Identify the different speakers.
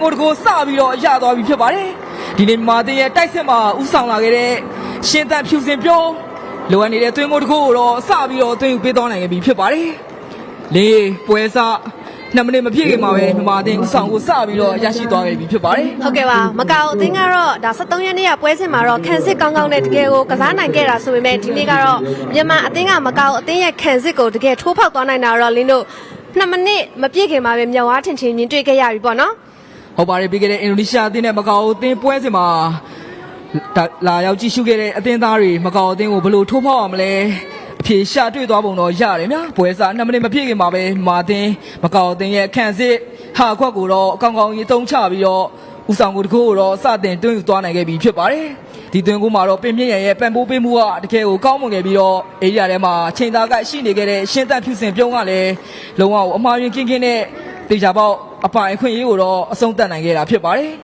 Speaker 1: ကိုတကိုစပြီးတော့ရသွားပြီဖြစ်ပါတယ်ဒီနေ့မာတင်ရဲ့တိုက်စစ်မှာဥဆောင်လာခဲ့တဲ့ရှင်းသက်ဖြူစင်ပြုံးလိုအပ်နေတဲ့သွင်းကိုတကိုတော့စပြီးတော့သွင်းယူပေးသွားနိုင်ခဲ့ပြီဖြစ်ပါတယ်လေးပွဲစား2မိနစ်မပြည့်ခင်မှာပဲမာတင်ဥဆောင်ကိုစပြီးတော့ရရှိသွားခဲ့ပြီဖြစ်ပါတယ်
Speaker 2: ဟုတ်ကဲ့ပါမကောက်အသင်းကတော့ဒါ73ရက်နေ့ကပွဲစဉ်မှာတော့ခံစစ်ကောင်းကောင်းနဲ့တကယ်ကိုကစားနိုင်ခဲ့တာဆိုပေမဲ့ဒီနေ့ကတော့မြန်မာအသင်းကမကောက်အသင်းရဲ့ခံစစ်ကိုတကယ်ထိုးဖောက်သွားနိုင်တာတော့လင်းတို့2မိနစ်မပြည့်ခင်မှာပဲမြောက်ဝါထင်ထင်မြင်တွေ့ခဲ့ရပြီပေါ့နော်
Speaker 1: ဟုတ်ပါတယ်ပြီးခဲ့တဲ့အင်ဒိုနီးရှားအသင်းနဲ့မကာအိုအသင်းပွဲစဉ်မှာလာရောက်ကြည့်ရှုခဲ့တဲ့အသင်းသားတွေမကာအိုအသင်းကိုဘယ်လိုထိုးဖောက်အောင်မလဲအဖြေရှာတွေ့သွားပုံတော့ရတယ်ဗျာပွဲစား2မိနစ်မပြည့်ခင်မှာပဲမာတင်မကာအိုအသင်းရဲ့ခန့်စစ်ဟာခွက်ကိုတော့အကောင်ကောင်ကြီးတုံးချပြီးတော့ဦးဆောင်ကိုတကူကိုတော့စတင်တွင်းယူသွားနိုင်ခဲ့ပြီဖြစ်ပါတယ်ဒီတွင်းကိုမှာတော့ပင်ပြည့်ရရဲ့ပံ့ပိုးပေးမှုကတကယ်ကိုကောင်းမွန်ခဲ့ပြီးတော့အေးရထဲမှာချိန်သားကရှိနေခဲ့တဲ့ရှင်းသက်ဖြူစင်ပြုံးကလည်းလုံးဝအမှားယွင်းကင်းကင်းနဲ့တေချာပေါက်အပိုင်အခွင့်အရေးကိုတော့အဆုံးသတ်နိုင်ခဲ့တာဖြစ်ပါတယ်